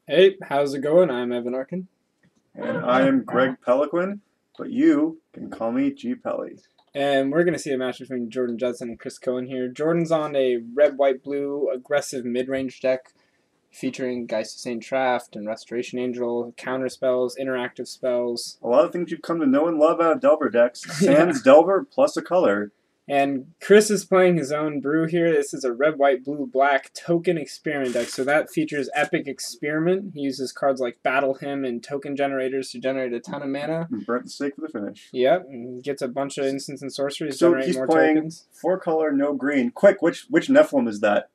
Hey, how's it going? I'm Evan Arkin. And I am Greg Peloquin, but you can call me G Pelly. And we're going to see a match between Jordan Judson and Chris Cowan here. Jordan's on a red, white, blue aggressive mid-range deck featuring Geist of St. Traft and Restoration Angel, counter spells, interactive spells. A lot of things you've come to know and love out of Delver decks. Yeah. Sans Delver plus a color. And Chris is playing his own brew here. This is a red, white, blue, black token experiment deck. So that features Epic Experiment. He uses cards like Battle Hymn and token generators to generate a ton of mana. And burnt the stake for the finish. Yep, and gets a bunch of instants and sorceries, So generate he's more playing tokens. 4-color, no green. Quick, which Nephilim is that?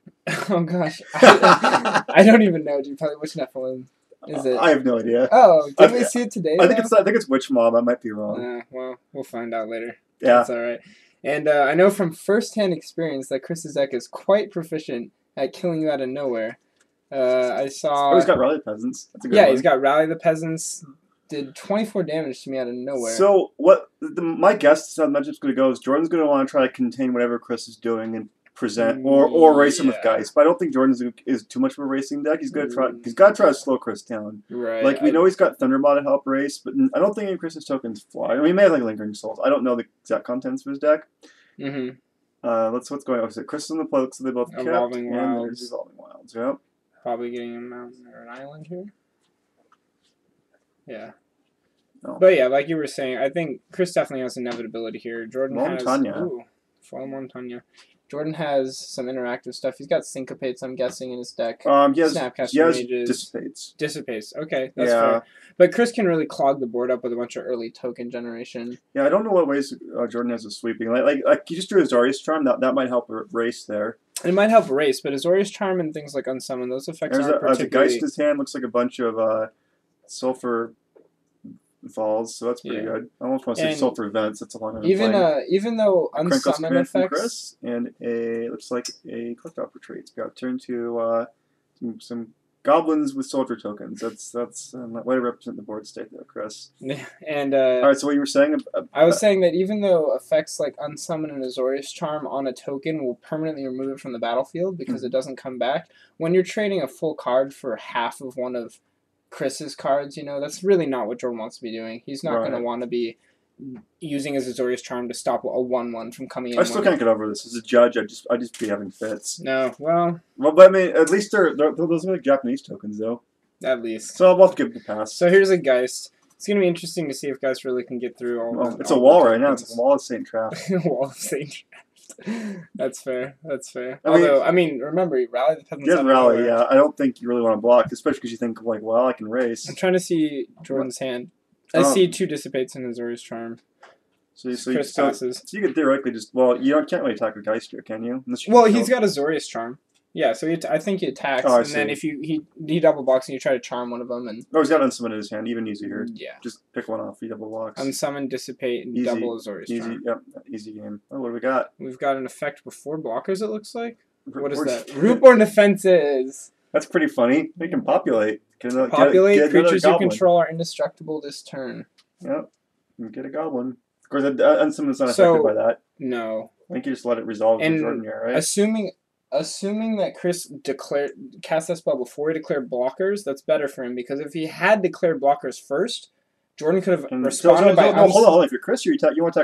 Oh gosh, I don't even know. Do you probably which Nephilim is it? I have no idea. Oh, did we see it today? I think it's Witch Mob. I might be wrong. Well, we'll find out later. Yeah, that's all right. And I know from first-hand experience that Chris's deck is quite proficient at killing you out of nowhere. I saw. Oh, he's got Rally the Peasants. That's a good yeah, one. he's got Rally the Peasants. Did 24 damage to me out of nowhere. So my guess is how the matchup's going to go is Jordan's going to want to try to contain whatever Chris is doing and present or race him with Geist. But I don't think Jordan's is too much of a racing deck. He's going to try. He's got to try to slow Chris down. Right. Like we know he's got Thunderball to help race, but I don't think any of Chris's tokens fly. I mean, he may have like Lingering Souls. I don't know the exact contents of his deck. Mm-hmm. What's going on? So Chris is on the plate, so they both kept. Evolving and Wilds. there's Evolving Wilds. Yep. Probably getting a mountain or an island here. Yeah. Oh. But yeah, like you were saying, I think Chris definitely has inevitability here. Jordan Montagna. has Fall Montagna. Jordan has some interactive stuff. He's got Syncopates, I'm guessing, in his deck. He has Mages. Dissipates. Okay, that's fair. But Chris can really clog the board up with a bunch of early token generation. Yeah, I don't know what ways Jordan has of sweeping. Like he just drew Azorius Charm. That might help race there. It might help race, but Azorius Charm and things like Unsummon, those effects aren't particularly... The Geist in his hand looks like a bunch of Sulfur Falls, so that's pretty good. I almost want to say Sulfur Vents. That's a long even though Unsummon effects... Chris, and looks like a Clifftop Retreat. Got turned to some Goblins with soldier tokens. That's way to represent the board state there, Chris. And all right, so what you were saying? I was saying that even though effects like Unsummon and Azorius Charm on a token will permanently remove it from the battlefield because it doesn't come back, when you're trading a full card for half of one of Chris's cards, that's really not what Jordan wants to be doing. He's not going to want to be using his Azorius Charm to stop a 1/1 from coming in. I still can't get over this. As a judge, I just be having fits. No, well, but I mean, at least those are like Japanese tokens, though. At least. So I'll both give it a pass. So here's a Geist. It's going to be interesting to see if Geist really can get through all. It's a wall right now. It's a wall of St. Traft. Wall of St. Traft. That's fair. Although, I mean, remember, Rally the Peasants. Yes, Rally. Yeah, I don't think you really want to block, especially because you think like, well, I can race. I'm trying to see Jordan's hand. I see 2 Dissipates in Azorius Charm. So you could theoretically just can't really attack a Geist here, can you? He's got Azorius Charm. Yeah, so I think he attacks, and then if he double blocks and you try to charm one of them, and he's got Unsummon in his hand, even easier. Yeah, just pick one off. He double blocks. Unsummon, Dissipate, and double Azorius Charm. Easy, yep, easy game. Oh, what do we got? We've got an effect before blockers. It looks like. What is that? Rootborn Defenses. That's pretty funny. They can populate. Populate. Creatures you control are indestructible this turn. Yep. Get a goblin. Of course, Unsummon's not affected by that. No. I think you just let it resolve with Jordan here, right? Assuming that Chris cast that spell before he declared blockers, that's better for him, because if he had declared blockers first, Jordan could have responded by... No, hold on. If you're Chris, you want to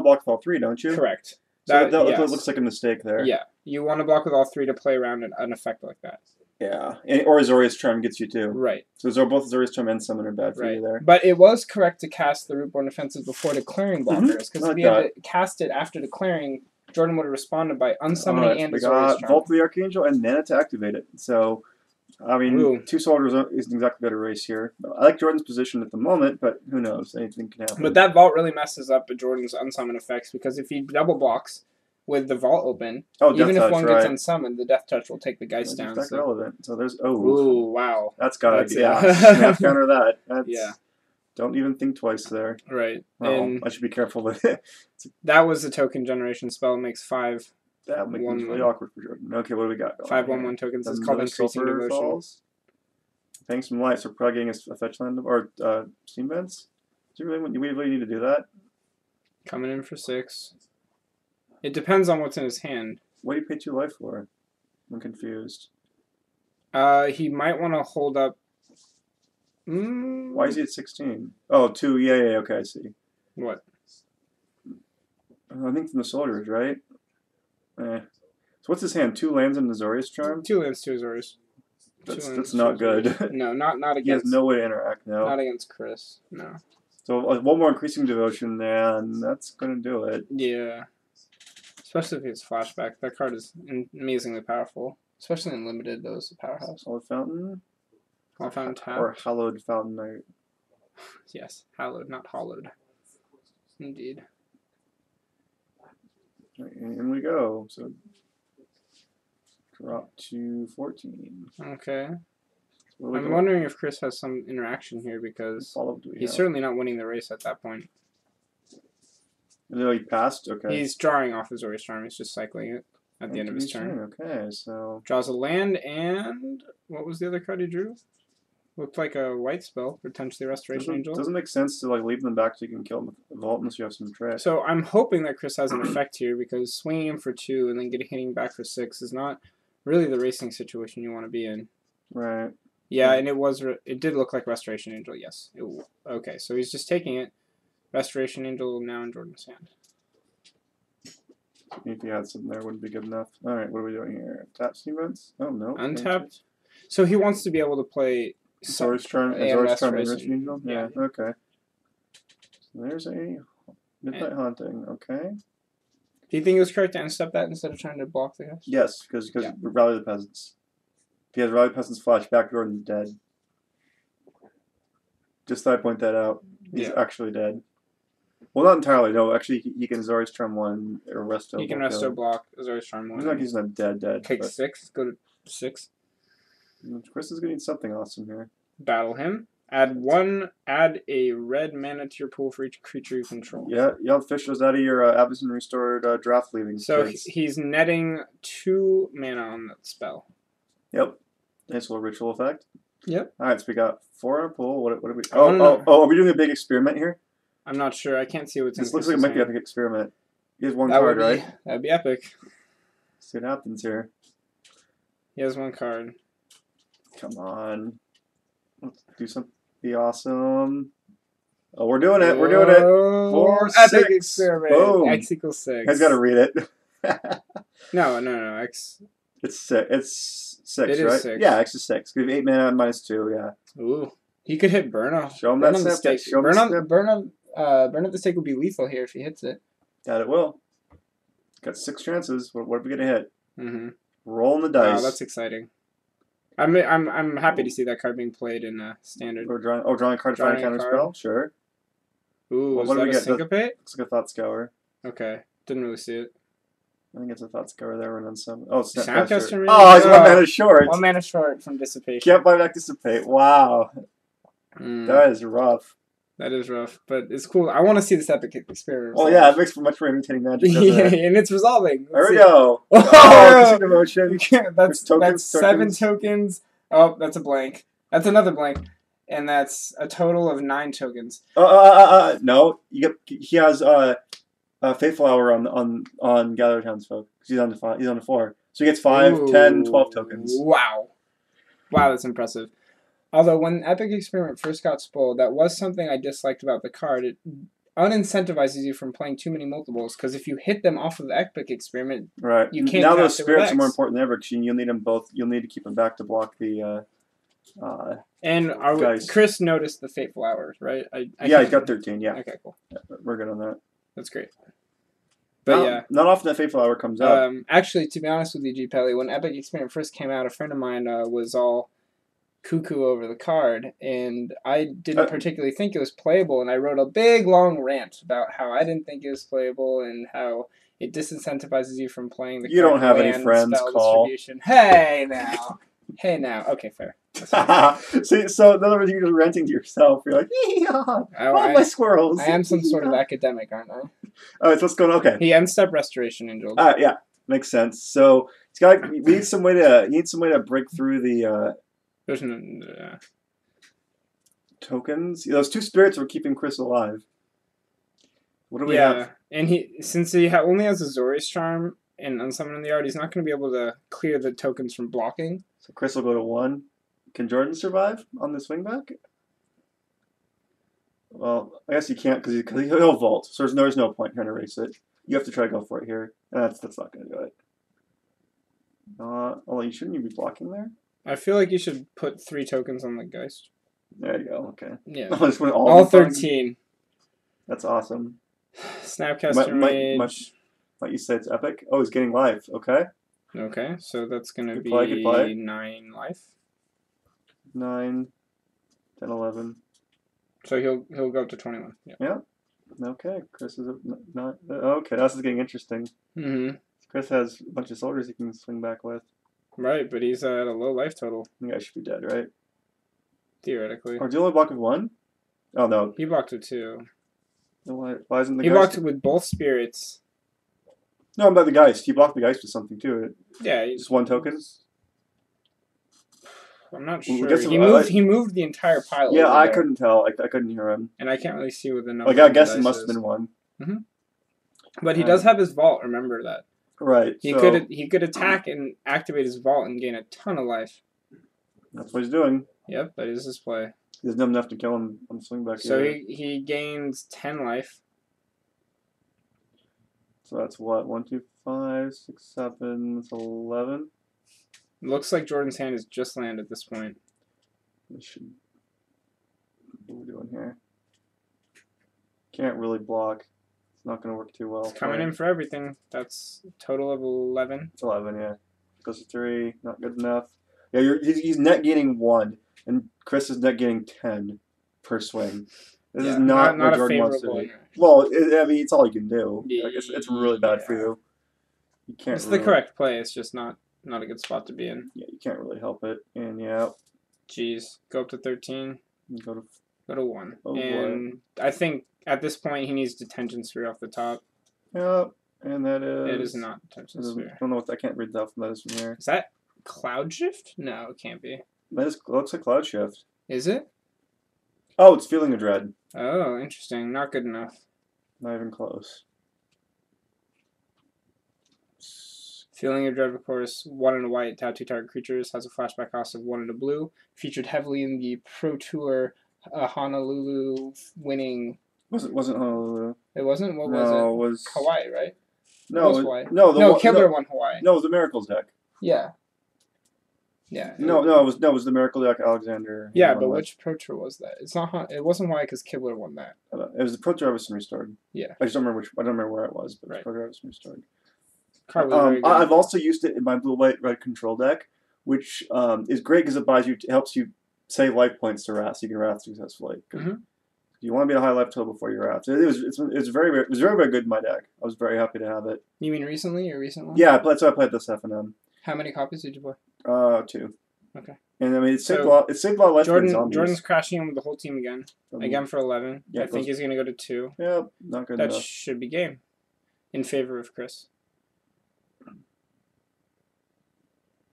block with all 3, don't you? Correct. So that looks like a mistake there. Yeah. You want to block with all 3 to play around an effect like that. Yeah. Or Azorius Charm gets you too. Right. So both Azorius Charm and Summon are bad for you there. But it was correct to cast the Rootborn Defenses before declaring blockers, because if he had to cast it after declaring, Jordan would have responded by unsummoning and Azorius Charm. Vault of the Archangel and Mana to activate it. So, I mean, 2 soldiers isn't exactly better race here. I like Jordan's position at the moment, but who knows? Anything can happen. But that Vault really messes up Jordan's unsummon effects, because if he double blocks with the Vault open, even if one gets unsummoned, the Death Touch will take the Geist down. That's relevant. So there's ooh, wow. That's gotta be snap counter that. Yeah. Don't even think twice there. Right. I should be careful with it. That was the token generation spell. It makes 5. That makes it really awkward for Jordan. Okay, what do we got? 5/1/1 tokens. It's called Increasing Devotion. Falls. Paying some life, so probably getting a fetch land or steam vents. Do we really need to do that? Coming in for 6. It depends on what's in his hand. What do you pay 2 life for? I'm confused. He might want to hold up Why is he at 16? Oh, 2. Yeah, okay, I see. What? I think from the soldiers, right? So what's his hand? 2 lands and Azorius Charm? 2 lands, 2 Azorius. That's not good. No, not against. He has no way to interact now. Not against Chris, no. So 1 more increasing devotion, and that's going to do it. Yeah. Especially if it's flashback. That card is amazingly powerful. Especially in limited, though, it's a powerhouse. Hallowed Fountain? Hallowed Fountain tap. Or Hallowed Fountain Knight. Yes, hallowed, not hollowed. Indeed. In we go. So drop to 14. Okay. So I'm wondering if Chris has some interaction here because he's certainly not winning the race at that point. No, he passed? Okay. He's drawing off his Azorius Charm. He's just cycling it at the end of his turn. Okay, so... Draws a land and... What was the other card he drew? Looked like a white spell, potentially Restoration Angel. Doesn't make sense to leave them back so you can kill them with Vault unless you have some trick. So I'm hoping that Chris has an effect here because swinging him for 2 and then hitting back for 6 is not really the racing situation you want to be in. Right. Yeah, and it did look like Restoration Angel, yes. Okay, so he's just taking it. Restoration Angel now in Jordan's hand. If you had something there, wouldn't be good enough. Alright, what are we doing here? Tap events? Oh, no. Untapped. So he wants to be able to play... Azorius Charm and Restoration Angel? Yeah, okay. So there's a Midnight Haunting, okay. Do you think it was correct to unstep that instead of trying to block the guys? Yes, because Rally the Peasants. If he has Rally the Peasants flash, back Jordan's dead. Just thought I'd point that out. He's actually dead. Well, not entirely. No, actually, he can Azorius Charm 1 or Resto. He can Resto block Azorius Charm 1. He's not dead. Take 6. Go to 6. Chris is going to need something awesome here. Battle him. Add a red mana to your pool for each creature you control. Yeah, y'all fish those out of your Abyssin Restored draft leaving. So he's netting 2 mana on that spell. Yep. Nice little ritual effect. Yep. Alright, so we got 4 in a pool. What are we... Oh, are we doing a big experiment here? I'm not sure. I can't see what's in this. Looks like it might be an epic experiment. He has 1 card, right? That'd be epic. See what happens here. He has 1 card. Come on. Let's do something. Be awesome. Oh, we're doing it. We're doing it. 4, 6. Epic experiment. Boom. X equals 6. I've got to read it. No. X. It's 6. It's 6, it right? Is 6. Yeah, X is 6. Give 8 mana -2. Yeah. Ooh. He could hit burn off. Show him that step. Burn up the stake would be lethal here if he hits it. That it will. Got 6 chances. What are we gonna hit? Mm-hmm. Rolling the dice. Wow, that's exciting. I'm happy to see that card being played in standard. Or drawing a card to find a counter spell. Sure. Ooh, what do we get? Syncopate? Looks like a Thought Scour. Okay, didn't really see it. I think it's a Thought Scour there and on some. Oh, Snapcaster. Oh, he's 1 mana short. 1 mana short from Dissipation. Can't buy back Dissipate. Wow. That is rough. That is rough, but it's cool. I want to see this epic experiment. Oh yeah, it makes for much more imitating Magic. And it's resolving. There we go. Oh, emotion. That's 7 tokens. Oh, that's a blank. That's another blank, and that's a total of 9 tokens. No, he has Faithful Hour on Gather Townsfolk. He's on the 4, so he gets 5, 10, 12 tokens. Wow, that's impressive. Although when Epic Experiment first got spoiled, that was something I disliked about the card. It unincentivizes you from playing too many multiples, because if you hit them off of the Epic Experiment, right, you can't. Now those spirits are more important than ever, because you'll need them both. You'll need to keep them back to block the. Chris noticed the Fateful Hours, right? Yeah, he's got 13. Yeah. Okay, cool. Yeah, we're good on that. That's great. But not often that Fateful Hour comes up. Actually, to be honest with you, G. Pelly, when Epic Experiment first came out, a friend of mine was all cuckoo over the card, and I didn't particularly think it was playable, and I wrote a big long rant about how I didn't think it was playable and how it disincentivizes you from playing the card. You don't have any friends, call. Hey now. Okay, fair. See, so in other words, you're just ranting to yourself. You're like, my squirrels. I am some sort of academic, aren't I? Alright, so what's going on? Okay. He end-step Restoration Angel. Yeah, makes sense. So we need some way to break through the There's no tokens. Those 2 spirits were keeping Chris alive. What do we have? And since he only has Azorius Charm and Unsummon in the yard, he's not going to be able to clear the tokens from blocking. So Chris will go to 1. Can Jordan survive on the swing back? Well, I guess you can't because he'll vault. So there's no point trying to race it. You have to try to go for it here. That's not going to do it. You shouldn't you be blocking there? I feel like you should put 3 tokens on the Geist. There you go. Okay. Yeah. all 13. That's awesome. Snapcaster Mage. Might you say it's epic? Oh, he's getting life. Okay. Okay, so that's going to be good play. 9 life. 9, 10, 11. So he'll go up to 21. Yeah. Okay. Chris is not. Okay, this is getting interesting. Mm-hmm. Chris has a bunch of soldiers he can swing back with. Right, but he's at a low life total. You guys should be dead, right? Theoretically. Or do you only block with 1? Oh no. He blocked with 2. Why isn't the He blocked with both spirits. No, I'm about the Geist. He blocked the Geist with something too. Yeah. Just 1 token? I'm not sure. He moved the entire pile. Yeah, I couldn't tell. I couldn't hear him. And I can't really see what the number. Like I guess it must have been 1. Mm-hmm. But he does have his vault. Remember that. Right. He could attack and activate his vault and gain a ton of life. That's what he's doing. Yep, that is his play. He doesn't have enough to kill him on the swing back. So he gains 10 life. So that's what 1, 2, 5, 6, 7. That's 11. Looks like Jordan's hand is just land at this point. What are we doing here? Can't really block. It's not going to work too well. It's coming in for everything. That's a total of 11. It's 11, yeah. Goes to 3. Not good enough. Yeah, he's net gaining 1, and Chris is net gaining 10 per swing. This is not what Jordan wants to do. Well, I mean, it's all you can do. Yeah, like, it's really bad for you. You can't. It's the correct play. It's just not a good spot to be in. Yeah, you can't really help it. And yeah. Jeez, go up to 13. Go to 1. Oh, and boy. I think at this point he needs Detention Sphere off the top. Yeah, and that is. It is not Detention Sphere. I don't know what I can't read that from here. Is that Cloud Shift? No, it can't be. That looks like Cloud Shift. Is it? Oh, it's Feeling of Dread. Oh, interesting. Not good enough. Not even close. Feeling of Dread, of course, 1 and a white, tap 2 target creatures, has a flashback cost of 1 and a blue. Featured heavily in the Pro Tour Honolulu winning. Wasn't Honolulu. It wasn't? What was it? It was Hawaii, right? No, Hawaii. No, Kibler won Hawaii. No, it was the Miracles deck. Yeah. Yeah. No, it was the Miracle deck, Alexander. Yeah, but which Pro Tour was that? It's not. It wasn't Hawaii because Kibler won that. It was the Pro Tour Everson Restored. Yeah. I just don't remember I don't remember where it was, but right. Pro Tour Everson Restored. I've also used it in my blue white red control deck, which is great because it helps you save life points to wrath, so you can wrath successfully. Mm-hmm. You want to be at a high life total before you wrath. It's very good in my deck. I was very happy to have it. You mean recently or recently? Yeah, that's why I played this FNM. How many copies did you play? 2. Okay. And I mean, it saved a lot of life points. Jordan's crashing in with the whole team again. Again for 11. Yeah, I think he's going to go to 2. Yeah, not good enough. That should be game. In favor of Chris.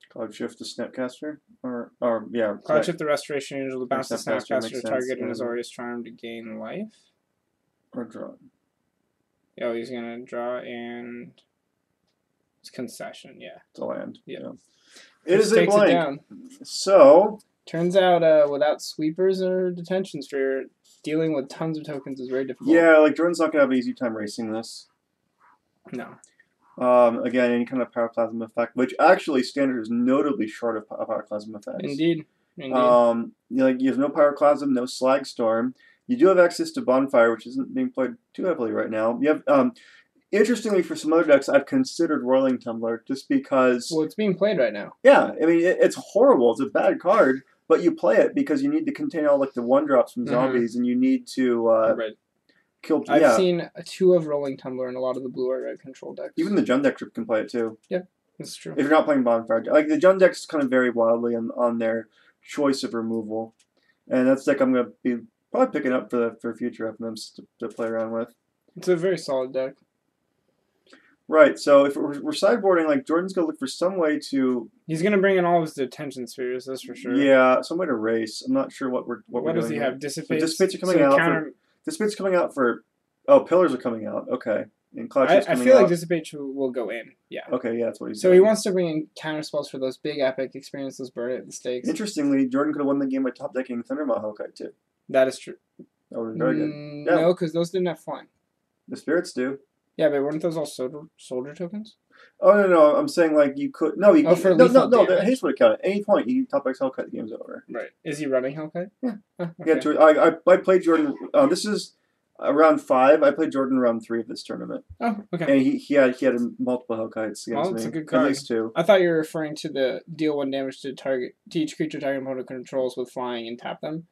Cloud Shift the Snapcaster? Cloud Shift the Restoration Angel to bounce the Snapcaster to target an yeah. Azorius Charm to gain life. Or draw. Oh, he's going to draw and... It's Concession, yeah. It's a land. Yeah. It is a blank. So... Turns out without sweepers or Detention Sphere, dealing with tons of tokens is very difficult. Yeah, like Jordan's not going to have an easy time racing this. No. Again, any kind of Pyroclasm effect, which actually Standard is notably short of Pyroclasm effects. Indeed. You have no Pyroclasm, no Slag Storm. You do have access to Bonfire, which isn't being played too heavily right now. You have, interestingly, for some other decks, I've considered Whirling Tumbler just because. Well, it's being played right now. Yeah, I mean it's horrible. It's a bad card, but you play it because you need to contain all like the 1-drops from zombies, and you need to. Right. I've seen 2 of Rolling Tumbler in a lot of the blue or red control decks. Even the Jund deck can play it too. Yeah, that's true. If you're not playing Bonfire, like the Jund decks kind of vary wildly on their choice of removal, and that's deck I'm going to be probably picking up for future FNMs to play around with. It's a very solid deck. Right. So if we're sideboarding, like Jordan's going to look for some way to. He's going to bring in all of his Detention Spheres. That's for sure. Yeah, some way to race. I'm not sure what we're doing. Does he have? Dissipates. So Dissipates are coming out. Dissipate's coming out for. Oh, Pillars are coming out. Okay. And Cloud Shift's coming out. I feel like Dissipate will go in. Yeah. Okay, yeah, that's what he's doing. So he wants to bring in counter spells for those big epic experiences, burn it at the stakes. Interestingly, Jordan could have won the game by top decking Thundermaw Hawkeye too. That is true. That would be very good. No, because those didn't have flying. The spirits do. Yeah, but weren't those all soldier tokens? Oh no, I'm saying like you could no. For no. damage. Haste would have counted. At any point, you top X Hellkite, the game's over. Right. Is he running Hellkite? Yeah. Oh, okay. Yeah. I played Jordan. This is round 5. I played Jordan round 3 of this tournament. Oh, okay. And he had multiple Hellkites against me. That's a good card. At least 2. I thought you were referring to the deal 1 damage to each creature target opponent controls with flying and tap them.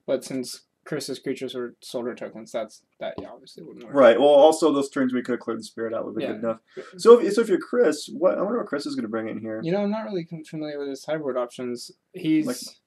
But since Chris's creatures were soldier tokens, that obviously wouldn't work. Right. Well, also those turns we could have cleared the spirit out would be good enough. So if you're Chris, I wonder what Chris is going to bring in here. I'm not really familiar with his sideboard options. He's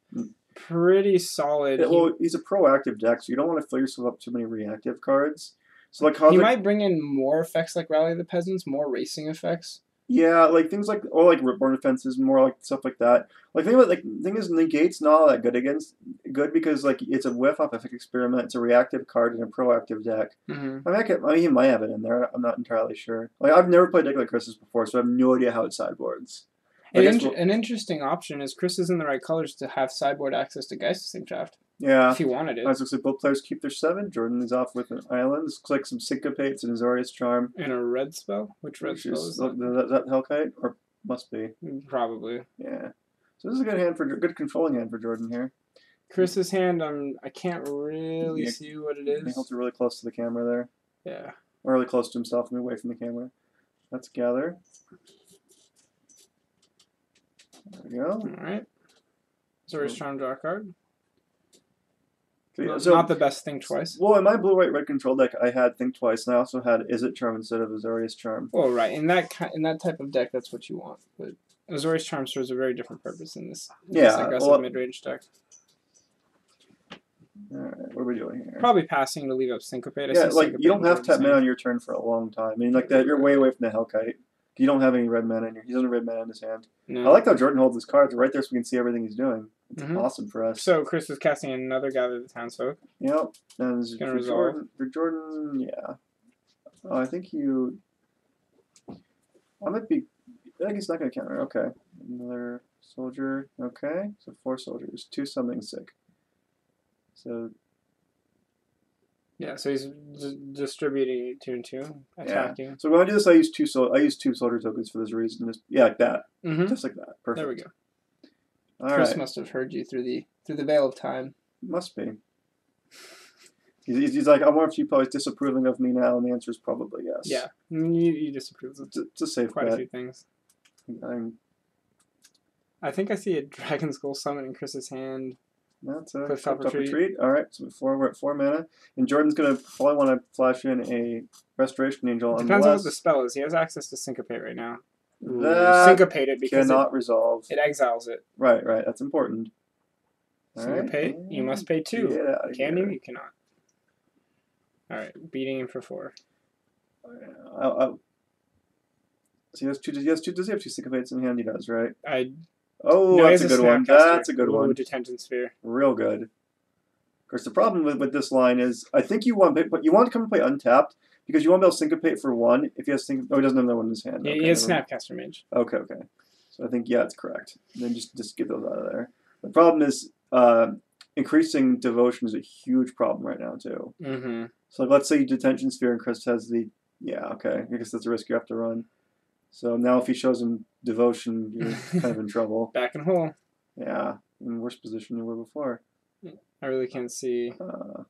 pretty solid. He's a proactive deck, so you don't want to fill yourself up too many reactive cards. So like he might bring in more effects like Rally of the Peasants, more racing effects. Yeah, like things like Ripborn Defenses, more like stuff like that. Thing is, Negate's not all that good because like it's a whiff off Epic Experiment. It's a reactive card in a proactive deck. Mm-hmm. I mean, he might have it in there. I'm not entirely sure. Like I've never played a deck like Chris's before, so I have no idea how it sideboards. An interesting option is Chris is in the right colors to have sideboard access to Geistes Draft. Yeah. If he wanted it. I was going to say both players keep their 7. Jordan is off with an island. Click some Syncopates and Azorius Charm. And a red spell? Which red spell is that? Is that Hellkite? Or must be. Probably. Yeah. So this is a good controlling hand for Jordan here. Chris's hand, I can't really see what it is. He holds it really close to the camera there. Yeah. Or really close to himself and away from the camera. Let's gather. There we go. Alright. Azorius Charm, draw a card. So, not the best Think Twice. Well, in my blue-white-red control deck, I had Think Twice, and I also had Is It Charm instead of Azorius Charm. Well, right. In that type of deck, that's what you want. But Azorius Charm serves a very different purpose in this aggressive mid-range deck. Alright, what are we doing here? Probably passing to leave up Syncopate. You don't have to tap mana on your turn for a long time. I mean, like that, you're way away from the Hellkite. You don't have any red mana in here. He doesn't have red mana in his hand. No. I like how Jordan holds his cards right there so we can see everything he's doing. It's awesome for us. So Chris is casting another Gather the Townsfolk. Yep. And gonna resolve. For Jordan, yeah. I think you... I think he's not going to counter. Okay. Another soldier. Okay. So 4 soldiers. 2 summoning sick. So... Yeah, so he's distributing 2 and 2, attacking. Yeah. So when I do this, I use 2 soldier tokens for this reason. Like that. Just like that. Perfect. There we go. Chris must have heard you through the veil of time. Must be. He's like, I wonder if you probably disapproving of me now, and the answer is probably yes. Yeah, you disapprove of it's a safe quite bet. A few things. I think I see a Dragon Skull summon in Chris's hand. That's a Clifftop Retreat. All right, so we're at 4 mana, and Jordan's gonna probably want to flash in a Restoration Angel. Depends on what the spell is. He has access to Syncopate right now. Syncopate it because cannot resolve. It exiles it. Right. That's important. Syncopate. Right. You must pay 2. Can you? You cannot. All right, beating him for 4. So he has 2. Does he have 2 Syncopates in hand? He does, right? No, that's a good one. That's a good one. Detention Sphere. Real good. Of course, the problem with this line is I think you want to come and play untapped because you want to be able to Syncopate for 1 if he has he doesn't have another one in his hand. Yeah, he has Snapcaster Mage. Okay. So I think it's correct. And then just get those out of there. The problem is increasing devotion is a huge problem right now too. So let's say Detention Sphere and Chris has the okay. I guess that's a risk you have to run. So now if he shows him devotion, you're kind of in trouble. Back in hole. Yeah, in worse position than you were before. I really can't see.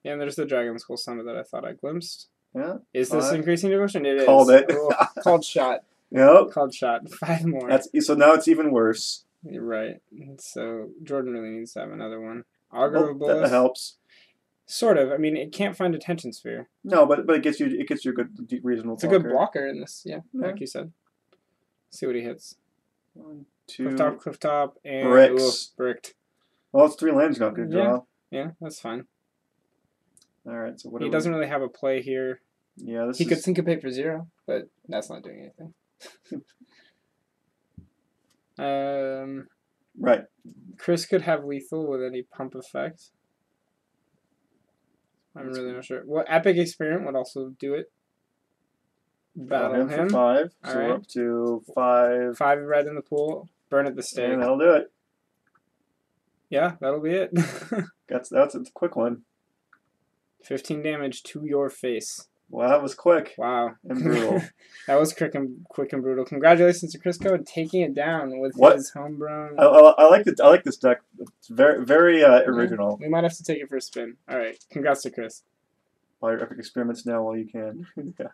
And there's the Dragon Skull Summit that I thought I glimpsed. Yeah. Is this increasing devotion? It Called is. it. Called shot. Yep. Called shot. 5 more. So now it's even worse. You're right. So Jordan really needs to have another one. Augur of Bullets. That helps. Sort of. I mean, it can't find Detention Sphere. No, but it gets you a good reasonable. It's a good blocker in this. Yeah, like you said. See what he hits. 1, 2. Clifftop, and bricks. Bricked. Well, it's 3 lands you're not going to draw. Yeah, that's fine. All right, so what? He doesn't really have a play here. Yeah, he could Syncopate for 0, but that's not doing anything. Right. Chris could have lethal with any pump effect. I'm really not sure. Well, Epic Experiment would also do it. Battle him. For 5. All so right. we're up to 5. 5 red in the pool. Burn at the stake. And that'll do it. Yeah, that'll be it. That's a quick one. 15 damage to your face. Wow, that was quick. Wow. And brutal. That was quick and brutal. Congratulations to Crisco taking it down with his homegrown. I like it. I like this deck. It's very original. We might have to take it for a spin. All right. Congrats to Chris. Buy your epic experiments now while you can. Yeah.